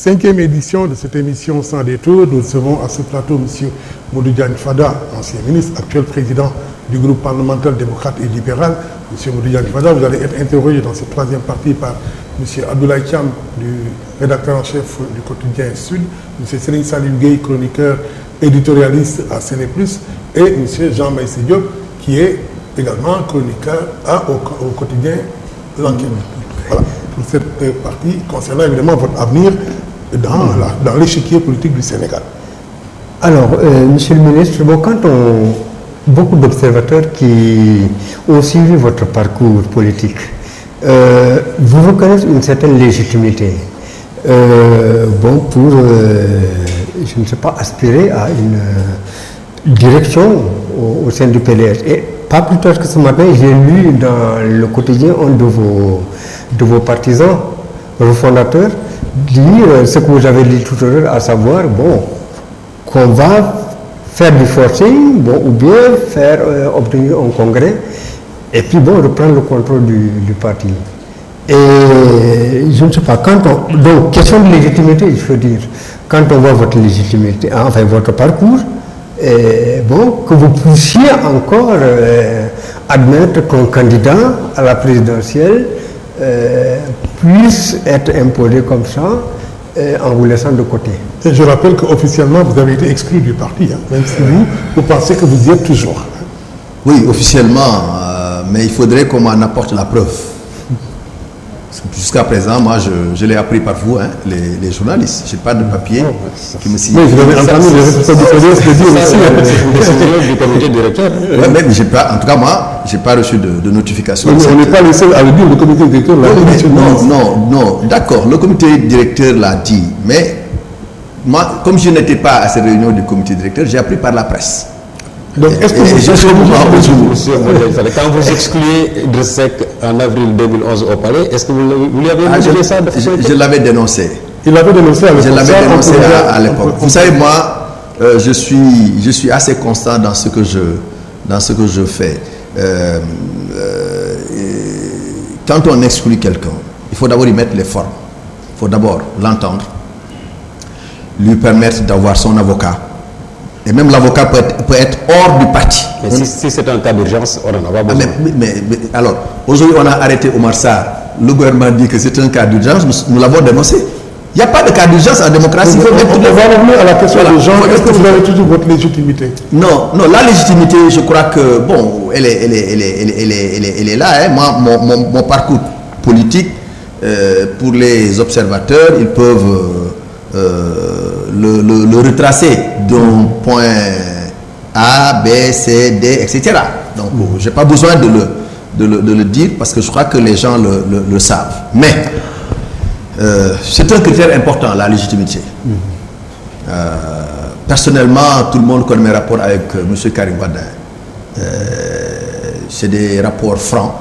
5e édition de cette émission Sans détour. Nous recevons à ce plateau M. Modou Diagne Fada, ancien ministre, actuel président du groupe parlementaire démocrate et libéral. M. Modou Diagne Fada, vous allez être interrogé dans cette troisième partie par M. Abdoulaye Thiam, du rédacteur en chef du quotidien Sud, M. Serigne Salim Gueye, chroniqueur éditorialiste à Séné+, et M. Jean-Maïsé Diop, qui est également chroniqueur au quotidien L'Enquête. Voilà, pour cette partie concernant évidemment votre avenir dans l'échiquier politique du Sénégal. Alors, Monsieur le ministre, beaucoup d'observateurs qui ont suivi votre parcours politique vous reconnaissent une certaine légitimité pour, je ne sais pas, aspirer à une direction au sein du PDS. Et pas plus tard que ce matin, j'ai lu dans le quotidien un de vos partisans refondateurs dire ce que vous avez dit tout à l'heure, à savoir, qu'on va faire du forcing, ou bien faire obtenir un congrès, et puis reprendre le contrôle du parti. Et je ne sais pas, donc question de légitimité, je veux dire, quand on voit votre légitimité, enfin votre parcours, que vous puissiez encore admettre qu'un candidat à la présidentielle puisse être imposé comme ça en vous laissant de côté. Et je rappelle qu'officiellement vous avez été exclu du parti, même si vous pensez que vous y êtes toujours. Oui, officiellement, mais il faudrait qu'on m'en apporte la preuve. Jusqu'à présent, moi, je l'ai appris par vous, les journalistes. Je n'ai pas de papier qui me signe. Oui, vous avez entendu les responsables du PDS le dire aussi. C'est une décision du comité directeur. Oui, mais en tout cas, moi, je n'ai pas reçu de notification. On n'est pas les seuls à le dire, le comité directeur l'a dit. Non, d'accord, le comité directeur l'a dit. Mais moi, comme je n'étais pas à cette réunion du comité directeur, j'ai appris par la presse. Donc, est-ce que quand vous excluez Idriss-Seck en avril 2011 au palais, est-ce que vous lui avez mentionné ça? Je l'avais dénoncé. Il l'avait dénoncé à l'époque. Je l'avais dénoncé à l'époque. Vous savez, moi, je suis assez constant dans ce que je fais. Quand on exclut quelqu'un, il faut d'abord y mettre les formes. Il faut d'abord l'entendre, lui permettre d'avoir son avocat. Et même l'avocat peut être hors du parti. Mais si c'est un cas d'urgence, on en a pas besoin. Mais alors, aujourd'hui, on a arrêté Omar Sarr. Le gouvernement dit que c'est un cas d'urgence. Nous l'avons dénoncé. Il n'y a pas de cas d'urgence en démocratie. On va revenir à la question des gens. Est-ce que vous avez toujours votre légitimité? Non, la légitimité, je crois que, elle est là. Moi, mon parcours politique, pour les observateurs, ils peuvent le retracer d'un point A, B, C, D, etc. Donc, je n'ai pas besoin de le dire parce que je crois que les gens le savent. Mais, c'est un critère important, la légitimité. Personnellement, tout le monde connaît mes rapports avec M. Karim Wade. C'est des rapports francs,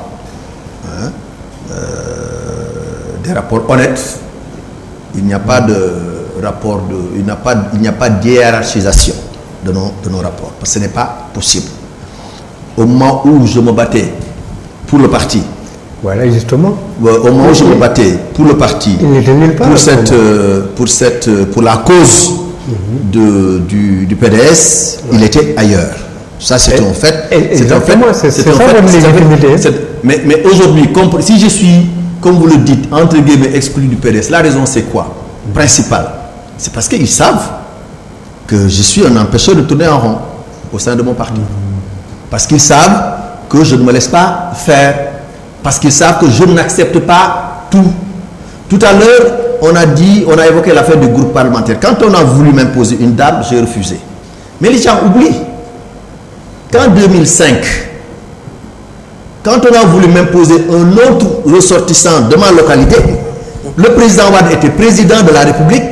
des rapports honnêtes. Il n'y a pas de rapport il n'y a pas de hiérarchisation de nos rapports, parce que ce n'est pas possible. Au moment où je me battais pour le parti, voilà, justement. Au moment où je me battais pour le parti, pour la cause du PDS, il était ailleurs. Ça, c'est un fait. C'est ça votre légitimité. Mais aujourd'hui, si je suis, comme vous le dites, entre guillemets, exclu du PDS, la raison c'est quoi? Principale. C'est parce qu'ils savent que je suis un empêcheur de tourner en rond au sein de mon parti. Parce qu'ils savent que je ne me laisse pas faire. Parce qu'ils savent que je n'accepte pas tout. Tout à l'heure, on a évoqué l'affaire du groupe parlementaire. Quand on a voulu m'imposer une dame, j'ai refusé. Mais les gens oublient qu'en 2005, quand on a voulu m'imposer un autre ressortissant de ma localité, le président Wade était président de la République,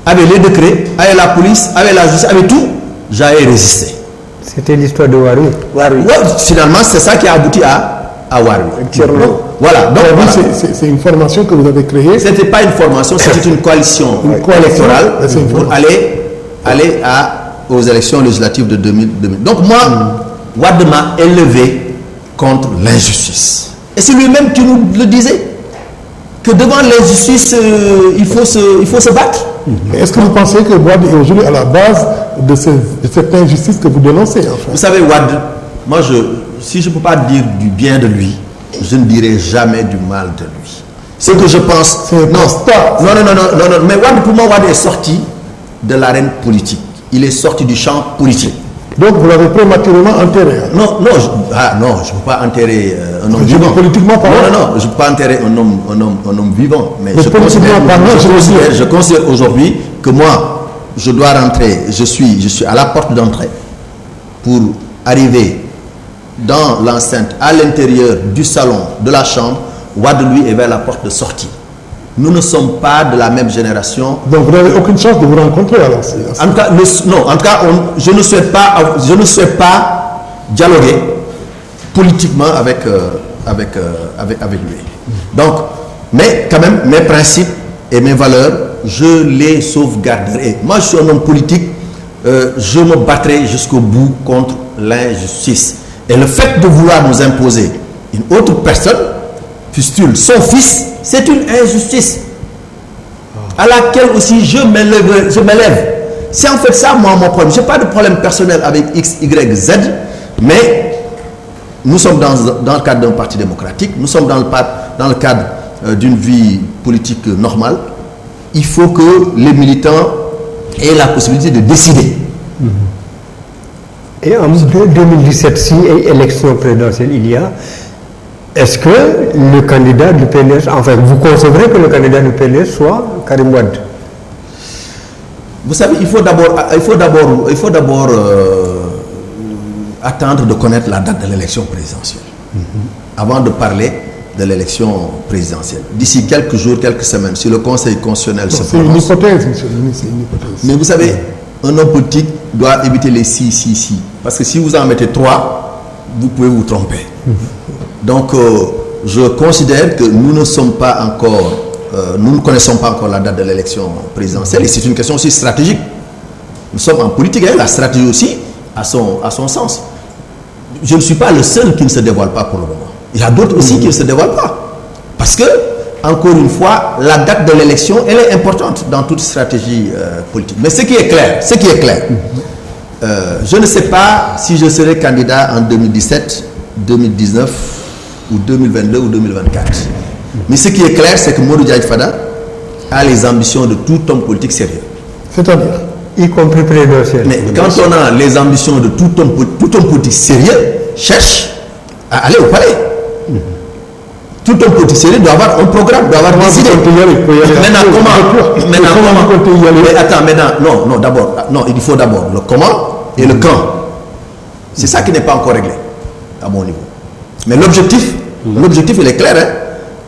avait les décrets, avait la police, avait la justice, avait tout. J'avais résisté. C'était l'histoire de Warou. Ouais, finalement, c'est ça qui a abouti à Warou. Voilà. Donc, c'est une formation que vous avez créée. Ce n'était pas une formation, c'était une coalition électorale pour aller aux élections législatives de 2000. Donc moi, Wade m'a élevé contre l'injustice. Et c'est lui-même qui nous le disait. que devant l'injustice, il faut se battre. Est-ce que vous pensez que Wade est aujourd'hui à la base de cette injustice que vous dénoncez en fait? Vous savez, Wade, moi, si je ne peux pas dire du bien de lui, je ne dirai jamais du mal de lui. Ce que je pense... C'est un constat. Non. Mais Wade, pour moi, Wade est sorti de l'arène politique. Il est sorti du champ politique. Donc vous l'avez prématurément enterré. Non, je ne peux pas enterrer un homme vivant. Politiquement parlant. Non, je ne peux pas enterrer un homme vivant. Mais je considère aujourd'hui que moi, je dois rentrer, je suis à la porte d'entrée pour arriver dans l'enceinte, à l'intérieur du salon, de la chambre. Wade, lui, est vers la porte de sortie. Nous ne sommes pas de la même génération. Donc vous n'avez aucune chance de vous rencontrer alors. En tout cas, je ne souhaite pas dialoguer politiquement avec lui. Donc, mais quand même, mes principes et mes valeurs, je les sauvegarderai. Moi, je suis un homme politique, je me battrai jusqu'au bout contre l'injustice. Et le fait de vouloir nous imposer une autre personne, fût-il son fils, c'est une injustice à laquelle aussi je m'élève. C'est en fait ça, moi, mon problème. Je n'ai pas de problème personnel avec X, Y, Z, mais nous sommes dans le cadre d'un parti démocratique, nous sommes dans le cadre d'une vie politique normale. Il faut que les militants aient la possibilité de décider. Et en 2017, si élection présidentielle il y a, est-ce que le candidat du PNS, enfin, vous concevrez que le candidat du PNS soit Karim Wade? Vous savez, il faut d'abord attendre de connaître la date de l'élection présidentielle avant de parler de l'élection présidentielle. D'ici quelques jours, quelques semaines, si le Conseil constitutionnel se prononce... C'est une hypothèse, monsieur le ministre, c'est une hypothèse. Mais vous savez, un homme politique doit éviter les si. Parce que si vous en mettez 3, vous pouvez vous tromper. Donc, je considère que nous ne sommes pas encore, nous ne connaissons pas encore la date de l'élection présidentielle et c'est une question aussi stratégique. Nous sommes en politique et la stratégie aussi a son sens. Je ne suis pas le seul qui ne se dévoile pas pour le moment. Il y a d'autres aussi qui ne se dévoilent pas. Parce que, encore une fois, la date de l'élection, elle est importante dans toute stratégie politique. Mais ce qui est clair, je ne sais pas si je serai candidat en 2017, 2019, ou 2022 ou 2024. Mais ce qui est clair, c'est que Modou Diagne Fada a les ambitions de tout homme politique sérieux. C'est-à-dire, y compris présidentiel. Mais quand on a les ambitions de tout homme politique sérieux, cherche à aller au palais. Tout homme politique sérieux doit avoir un programme, doit avoir des idées. Maintenant, comment mais attends, maintenant, d'abord, il faut d'abord le comment et le quand. C'est ça qui n'est pas encore réglé à mon niveau. Mais l'objectif, il est clair.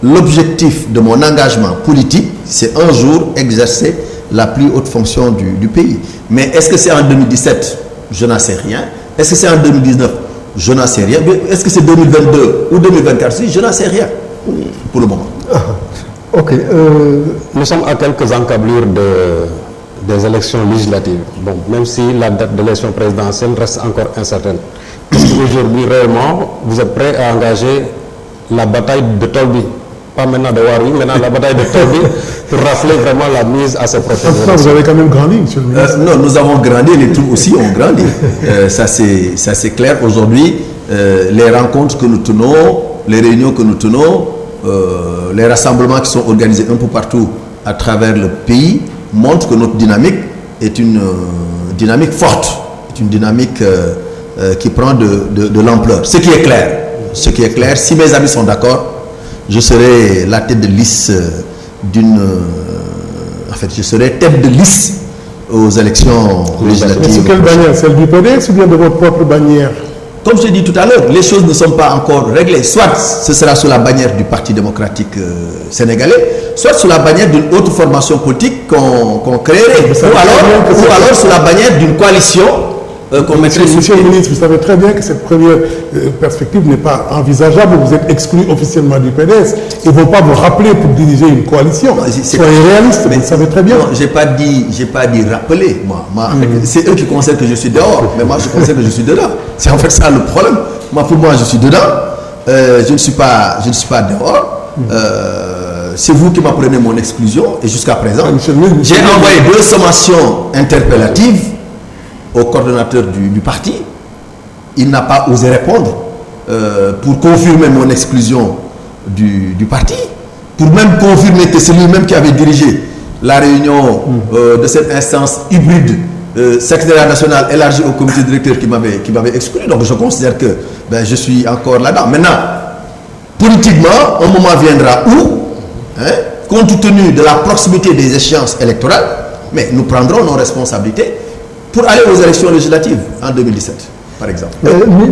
L'objectif de mon engagement politique, c'est un jour exercer la plus haute fonction du pays. Mais est-ce que c'est en 2017? Je n'en sais rien. Est-ce que c'est en 2019? Je n'en sais rien. Est-ce que c'est 2022 ou 2024? Je n'en sais rien pour le moment. Ok. Nous sommes à quelques encablures des élections législatives. Bon, même si la date de l'élection présidentielle reste encore incertaine. Est-ce qu'aujourd'hui, réellement, vous êtes prêt à engager la bataille de Tolbi? Pas maintenant de Warwi, maintenant la bataille de Tolbi pour rafler vraiment la mise à ces prochaines élections. Vous avez quand même grandi, monsieur le ministre. Non, nous avons grandi, les troupes aussi ont grandi. Ça c'est clair. Aujourd'hui, les rencontres que nous tenons, les réunions que nous tenons, les rassemblements qui sont organisés un peu partout à travers le pays montrent que notre dynamique est une dynamique forte, est une dynamique qui prend de l'ampleur. Ce qui est clair, si mes amis sont d'accord, je serai la tête de liste je serai tête de liste aux élections législatives. C'est quelle bannière? Celle du PDS ou bien de votre propre bannière? Comme je l'ai dit tout à l'heure, les choses ne sont pas encore réglées. Soit ce sera sous la bannière du Parti démocratique sénégalais, soit sous la bannière d'une autre formation politique qu'on créerait, ou alors sous la bannière d'une coalition qu'on mettrait sur Monsieur le ministre, vous savez très bien que cette première perspective n'est pas envisageable. Vous êtes exclu officiellement du PDS. Ils ne vont pas vous rappeler pour diriger une coalition. Soyez réaliste, vous le savez très bien. Non, j'ai pas dit rappeler. Moi, c'est eux qui considèrent que je suis dehors, mais moi je considère que je suis dedans. C'est en fait ça le problème. Pour moi, je suis dedans. Je ne suis pas dehors. c'est vous qui m'apprenez mon exclusion et jusqu'à présent, monsieur le ministre, j'ai envoyé 2 sommations interpellatives au coordonnateur du parti. Il n'a pas osé répondre pour confirmer mon exclusion du parti, pour même confirmer que c'est lui-même qui avait dirigé la réunion de cette instance hybride secrétaire national élargi au comité directeur qui m'avait exclu. Donc je considère que je suis encore là-dedans. Maintenant, politiquement, un moment viendra où, compte tenu de la proximité des échéances électorales, mais nous prendrons nos responsabilités pour aller aux élections législatives en 2017, par exemple.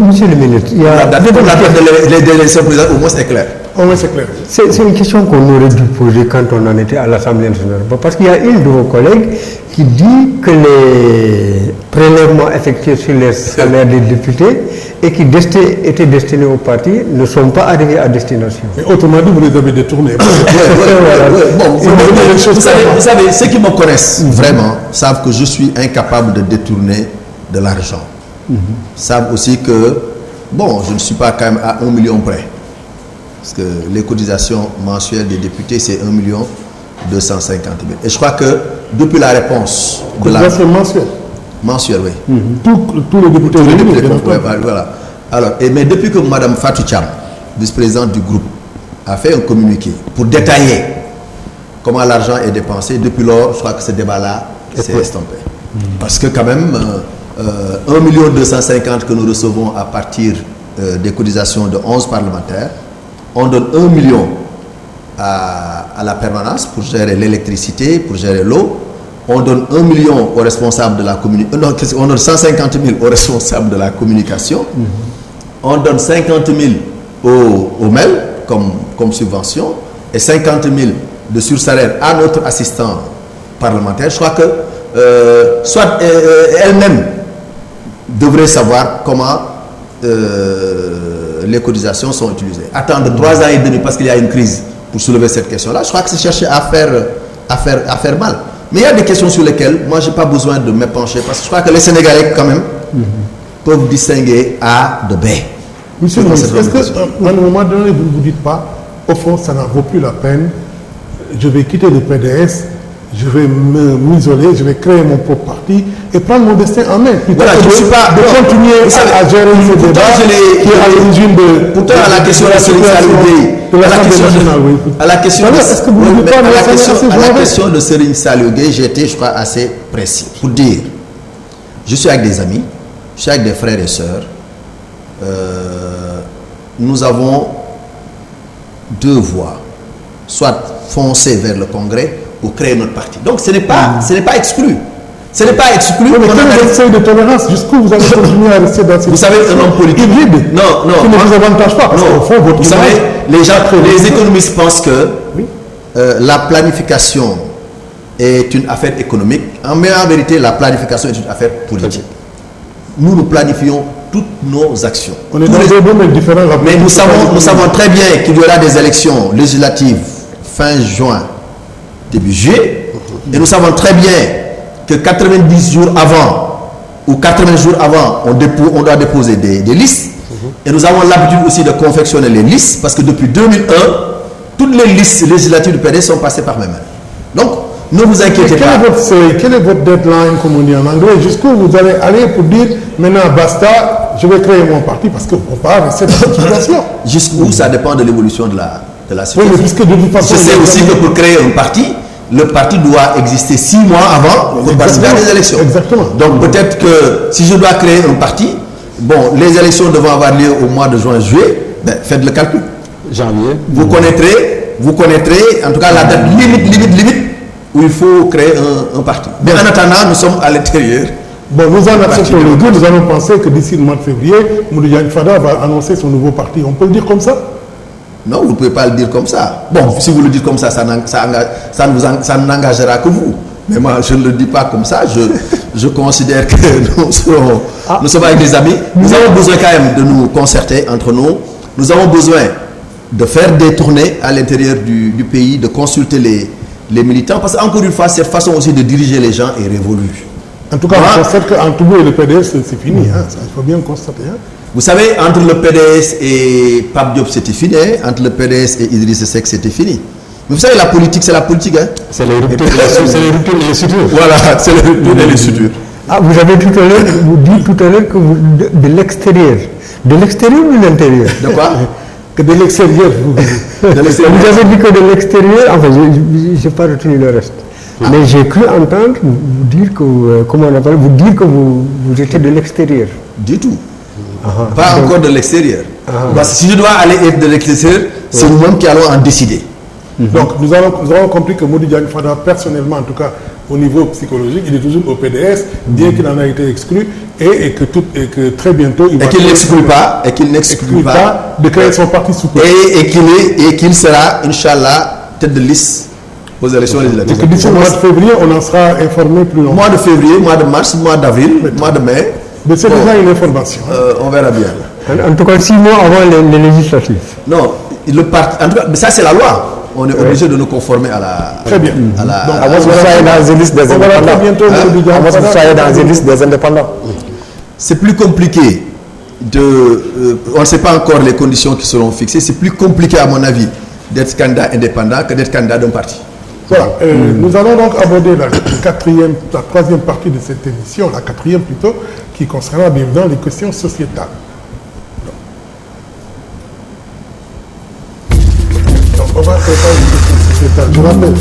Monsieur le ministre, il y a... La date des élections présidentielles, au moins c'est clair. Au moins c'est clair. C'est une question qu'on aurait dû poser quand on en était à l'Assemblée nationale. Parce qu'il y a une de vos collègues qui dit que les prélèvements effectués sur les salaires des députés et qui étaient destinés au parti ne sont pas arrivés à destination. Mais autrement dit, vous les avez détournés. Vous savez, ceux qui me connaissent vraiment savent que je suis incapable de détourner de l'argent. Savent aussi que, je ne suis pas quand même à 1 million près. Parce que les cotisations mensuelles des députés, c'est 1 250 000. Et je crois que depuis la réponse de la... Cotisation mensuelle. Mensuelle, oui. Tous les députés. Tous les députés, voilà. Alors, mais depuis que Mme Fatou Thiam, vice-présidente du groupe, a fait un communiqué pour détailler comment l'argent est dépensé, depuis lors, je crois que ce débat-là s'est estompé. Parce que quand même, 1 250 000 que nous recevons à partir des cotisations de 11 parlementaires, on donne 1 million à la permanence pour gérer l'électricité, pour gérer l'eau. On donne 1 million aux responsables de la communication. On donne 150 000 aux responsables de la communication. On donne 50 000 au MEL comme subvention et 50 000 de sursalaire à notre assistant parlementaire. Je crois que soit elle-même devrait savoir comment les cotisations sont utilisées. Attendre 3 ans et demi parce qu'il y a une crise pour soulever cette question-là, je crois que c'est chercher à faire mal. Mais il y a des questions sur lesquelles moi je n'ai pas besoin de me pencher parce que je crois que les Sénégalais quand même peuvent distinguer A de B. Monsieur le ministre, est-ce qu'à un moment donné vous ne vous dites pas, au fond ça n'en vaut plus la peine, je vais quitter le PDS, je vais m'isoler, je vais créer mon propre parti et prendre mon destin en main. Voilà, je ne suis pas... de continuer à gérer ce débat qui est à l'origine de... Pourtant, à la question de la à la question de Serigne Saliou Gueye, j'ai été, je crois, assez précis pour dire, je suis avec des amis, je suis avec des frères et sœurs, nous avons 2 voies, soit foncer vers le Congrès ou créer notre parti. Donc ce n'est pas exclu. Ce n'est pas exclu. Mais quel est votre seuil de tolérance? Jusqu'où vous allez continuer à rester dans cette... Vous savez, un homme politique... hybride, non. Qui ne vous avantage pas. Parce qu'au fond, votre vous savez, les économistes pensent que la planification est une affaire économique. Mais en vérité, la planification est une affaire politique. Nous planifions toutes nos actions. On est dans des domaines différents. Mais nous savons très bien qu'il y aura des élections législatives fin juin, début juillet. Et nous savons très bien que 90 jours avant ou 80 jours avant, on doit déposer des listes. Et nous avons l'habitude aussi de confectionner les listes parce que depuis 2001, toutes les listes législatives du PDS sont passées par mes mains. Donc, ne vous inquiétez pas. Quel est votre deadline, comme on dit en anglais? Jusqu'où vous allez aller pour dire maintenant basta, je vais créer mon parti parce qu'on ne peut pas rester dans cette situation. Jusqu'où ça dépend de l'évolution de la situation. Oui, mais puisque de toute façon, je sais aussi que pour créer un parti, le parti doit exister 6 mois avant pour participer à des élections. Exactement. Donc peut-être que si je dois créer un parti, les élections devront avoir lieu au mois de juin-juillet, faites le calcul. Janvier. Vous connaîtrez en tout cas la date limite où il faut créer un parti. Mais en attendant, nous sommes à l'intérieur. Bon, nous en acceptons le goût, nous allons penser que d'ici le mois de février, Mamadou Diagne Fada va annoncer son nouveau parti. On peut le dire comme ça? Non, vous ne pouvez pas le dire comme ça. Bon, si vous le dites comme ça, ça n'engagera que vous. Mais moi, je ne le dis pas comme ça. Je considère que nous sommes avec des amis. Nous avons besoin quand même de nous concerter entre nous. Nous avons besoin de faire des tournées à l'intérieur du pays, de consulter les militants. Parce qu'encore une fois, cette façon aussi de diriger les gens est révolue. En tout cas, on constate qu'entre vous et le PDS, c'est fini. Hein. Ça, il faut bien le constater. Hein. Vous savez, entre le PDS et Pape Diop, c'était fini. Entre le PDS et Idriss Seck, c'était fini. Vous savez, la politique, c'est la politique. Hein? C'est les ruptures et les sutures. Voilà, c'est les ruptures et les sutures. Ah, vous avez tout à l'heure, vous dites tout à l'heure que de l'extérieur. De l'extérieur ou de l'intérieur? De quoi? Que de l'extérieur. De l'extérieur. Vous avez dit que de l'extérieur, enfin, je n'ai pas retenu le reste. Mais j'ai cru entendre vous dire que, comment on appelle, vous dire que vous étiez de l'extérieur. Du tout. Pas encore de l'extérieur. Parce que si je dois aller être de l'extérieur, c'est nous-mêmes qui allons en décider. Donc nous avons compris que Modou Diagne Fada, personnellement, en tout cas au niveau psychologique, il est toujours au PDS, bien qu'il en a été exclu, et que très bientôt il va... Et qu'il n'exclut pas, de créer son parti sous peu. Et qu'il sera, Inch'Allah, tête de liste aux élections législatives. Donc d'ici le mois de février, on en sera informé plus longtemps. Mois de février, mois de mars, mois d'avril, mois de mai. Mais c'est déjà une information. On verra bien. En tout cas, 6 mois avant les législatives. Non, le parti, en tout cas, mais ça c'est la loi. On est obligé de nous conformer à la... Très bien. À la, Donc, à la- Vous soyez dans une liste des on verra très indépendants. bientôt Modou Diagne Vous Fada. soyez dans une liste des indépendants. C'est plus compliqué de... on ne sait pas encore les conditions qui seront fixées. C'est plus compliqué, à mon avis, d'être candidat indépendant que d'être candidat d'un parti. Voilà. Nous allons donc aborder la troisième partie de cette émission, la quatrième plutôt, qui concernera bien évidemment les questions sociétales. Donc, on va traiter les questions sociétales. Je rappelle,